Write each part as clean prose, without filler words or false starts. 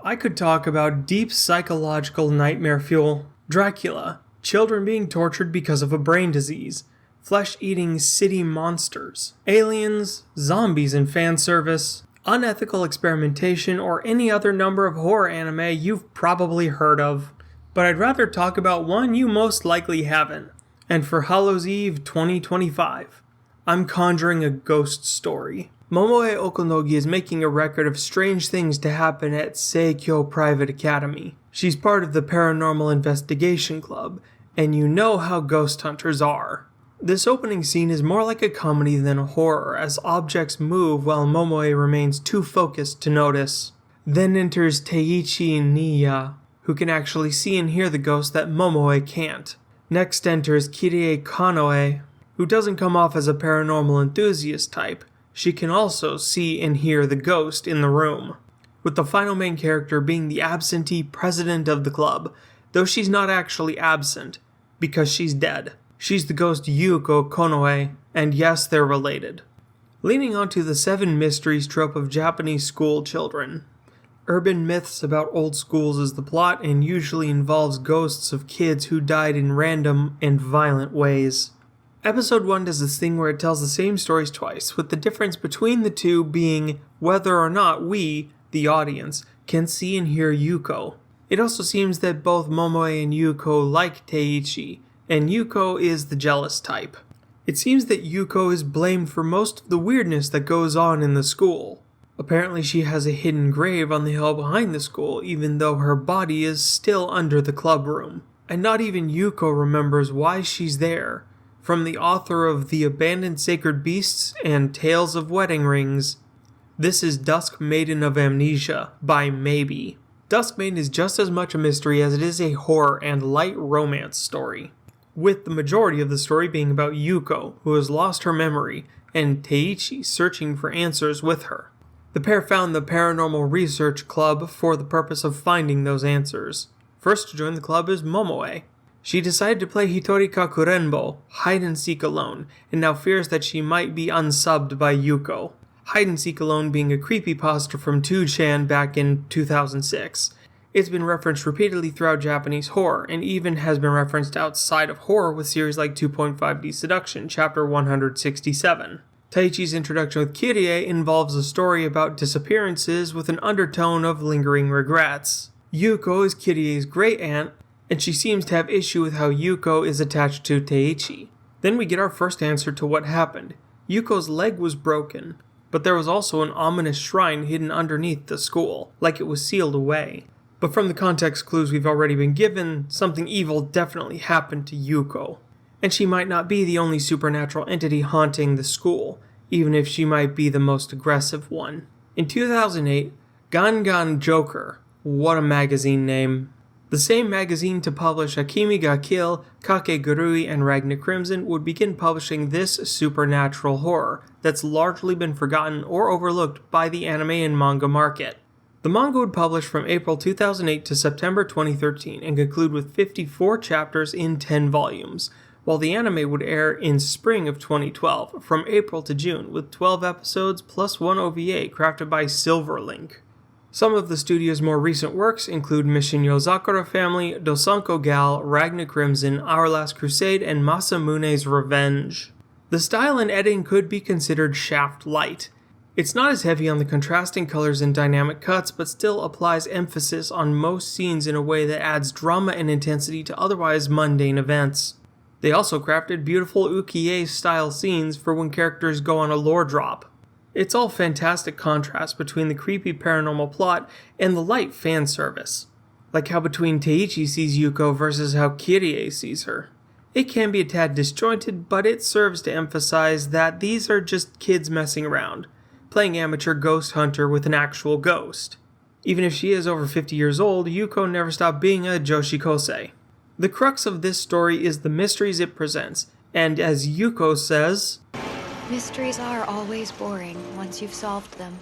I could talk about deep psychological nightmare fuel, Dracula, children being tortured because of a brain disease, flesh-eating city monsters, aliens, zombies and fan service, unethical experimentation, or any other number of horror anime you've probably heard of. But I'd rather talk about one you most likely haven't. And for Hallows Eve 2025, I'm conjuring a ghost story. Momoe Okonogi is making a record of strange things to happen at Seikyo Private Academy. She's part of the Paranormal Investigation Club, and you know how ghost hunters are. This opening scene is more like a comedy than a horror, as objects move while Momoe remains too focused to notice. Then enters Teiichi Niya, who can actually see and hear the ghost that Momoe can't. Next enters Kirie Kanoe, who doesn't come off as a paranormal enthusiast type. She can also see and hear the ghost in the room, with the final main character being the absentee president of the club, though she's not actually absent, because she's dead. She's the ghost Yuko Konoe, and yes, they're related. Leaning onto the 7 mysteries trope of Japanese school children. Urban myths about old schools is the plot and usually involves ghosts of kids who died in random and violent ways. Episode 1 does this thing where it tells the same stories twice, with the difference between the two being whether or not we, the audience, can see and hear Yuko. It also seems that both Momoe and Yuko like Teiichi, and Yuko is the jealous type. It seems that Yuko is blamed for most of the weirdness that goes on in the school. Apparently she has a hidden grave on the hill behind the school, even though her body is still under the club room. And not even Yuko remembers why she's there. From the author of The Abandoned Sacred Beasts and Tales of Wedding Rings, this is Dusk Maiden of Amnesia by Maybe. Dusk Maiden is just as much a mystery as it is a horror and light romance story, with the majority of the story being about Yuko, who has lost her memory, and Teiichi searching for answers with her. The pair found the Paranormal Research Club for the purpose of finding those answers. First to join the club is Momoe. She decided to play Hitori Kakurenbo, hide and seek alone, and now fears that she might be unsubbed by Yuko. Hide and seek alone being a creepypasta from 2chan back in 2006. It's been referenced repeatedly throughout Japanese horror, and even has been referenced outside of horror with series like 2.5D Seduction, chapter 167. Taichi's introduction with Kirie involves a story about disappearances with an undertone of lingering regrets. Yuko is Kirie's great aunt, and she seems to have issue with how Yuko is attached to Teiichi. Then we get our first answer to what happened. Yuko's leg was broken, but there was also an ominous shrine hidden underneath the school, like it was sealed away. But from the context clues we've already been given, something evil definitely happened to Yuko. And she might not be the only supernatural entity haunting the school, even if she might be the most aggressive one. In 2008, Gangan Joker, what a magazine name. The same magazine to publish Akimi ga Kill, Kakegurui, and Ragna Crimson would begin publishing this supernatural horror that's largely been forgotten or overlooked by the anime and manga market. The manga would publish from April 2008 to September 2013 and conclude with 54 chapters in 10 volumes, while the anime would air in spring of 2012 from April to June with 12 episodes plus one OVA crafted by Silverlink. Some of the studio's more recent works include Mission Yozakura Family, Dosanko Gal, Ragna Crimson, Our Last Crusade, and Masamune's Revenge. The style and editing could be considered Shaft light. It's not as heavy on the contrasting colors and dynamic cuts, but still applies emphasis on most scenes in a way that adds drama and intensity to otherwise mundane events. They also crafted beautiful ukiyo-style scenes for when characters go on a lore drop. It's all fantastic contrast between the creepy paranormal plot and the light fan service, like how between Teiichi sees Yuko versus how Kirie sees her. It can be a tad disjointed, but it serves to emphasize that these are just kids messing around, playing amateur ghost hunter with an actual ghost. Even if she is over 50 years old, Yuko never stopped being a Joshikosei. The crux of this story is the mysteries it presents, and as Yuko says, "Mysteries are always boring once you've solved them.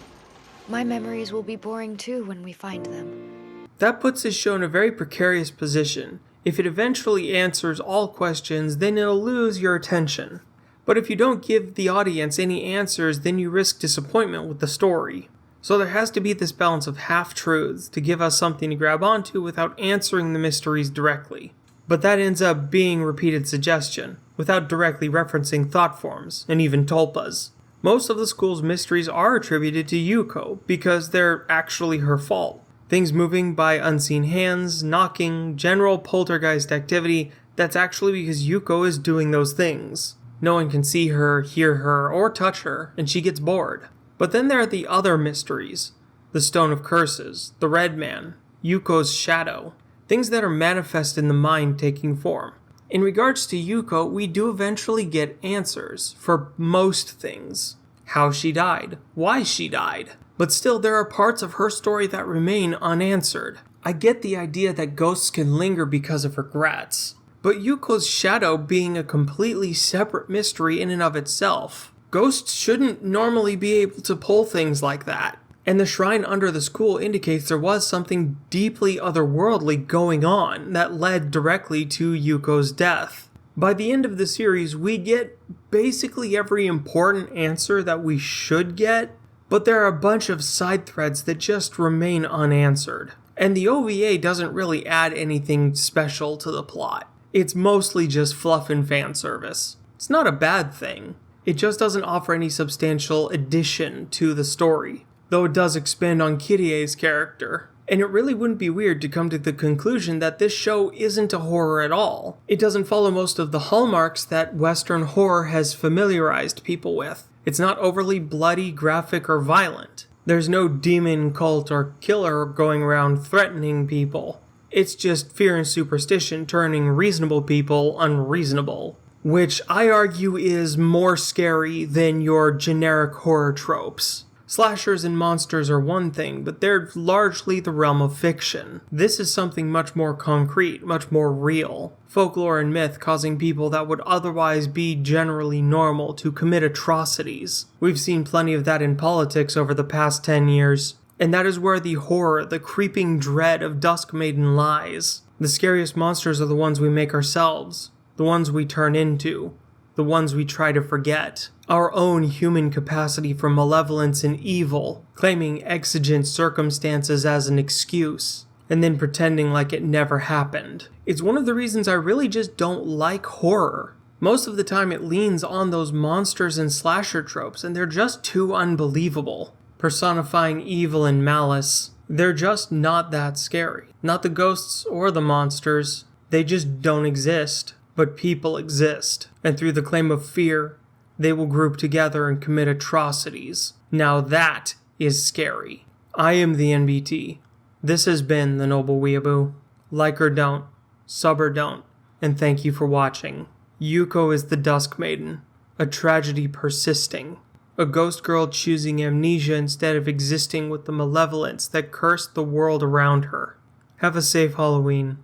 My memories will be boring too when we find them." That puts this show in a very precarious position. If it eventually answers all questions, then it'll lose your attention. But if you don't give the audience any answers, then you risk disappointment with the story. So there has to be this balance of half-truths to give us something to grab onto without answering the mysteries directly. But that ends up being repeated suggestion, without directly referencing thought forms, and even tulpas. Most of the school's mysteries are attributed to Yuko, because they're actually her fault. Things moving by unseen hands, knocking, general poltergeist activity, that's actually because Yuko is doing those things. No one can see her, hear her, or touch her, and she gets bored. But then there are the other mysteries. The Stone of Curses, the Red Man, Yuko's shadow. Things that are manifest in the mind taking form. In regards to Yuko, we do eventually get answers for most things. How she died, why she died. But still, there are parts of her story that remain unanswered. I get the idea that ghosts can linger because of regrets. But Yuko's shadow being a completely separate mystery in and of itself. Ghosts shouldn't normally be able to pull things like that. And the shrine under the school indicates there was something deeply otherworldly going on that led directly to Yuko's death. By the end of the series, we get basically every important answer that we should get, but there are a bunch of side threads that just remain unanswered. And the OVA doesn't really add anything special to the plot. It's mostly just fluff and fan service. It's not a bad thing. It just doesn't offer any substantial addition to the story, though it does expand on Kirie's character. And it really wouldn't be weird to come to the conclusion that this show isn't a horror at all. It doesn't follow most of the hallmarks that Western horror has familiarized people with. It's not overly bloody, graphic, or violent. There's no demon, cult, or killer going around threatening people. It's just fear and superstition turning reasonable people unreasonable, which I argue is more scary than your generic horror tropes. Slashers and monsters are one thing, but they're largely the realm of fiction. This is something much more concrete, much more real. Folklore and myth causing people that would otherwise be generally normal to commit atrocities. We've seen plenty of that in politics over the past 10 years. And that is where the horror, the creeping dread of Dusk Maiden lies. The scariest monsters are the ones we make ourselves, the ones we turn into, the ones we try to forget. Our own human capacity for malevolence and evil, claiming exigent circumstances as an excuse, and then pretending like it never happened. It's one of the reasons I really just don't like horror. Most of the time it leans on those monsters and slasher tropes, and they're just too unbelievable. Personifying evil and malice, they're just not that scary. Not the ghosts or the monsters, they just don't exist. But people exist, and through the claim of fear, they will group together and commit atrocities. Now that is scary. I am the NBT. This has been the Noble Weeaboo. Like or don't, sub or don't, and thank you for watching. Yuko is the Dusk Maiden, a tragedy persisting. A ghost girl choosing amnesia instead of existing with the malevolence that cursed the world around her. Have a safe Halloween,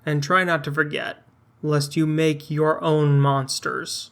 and try not to forget, lest you make your own monsters.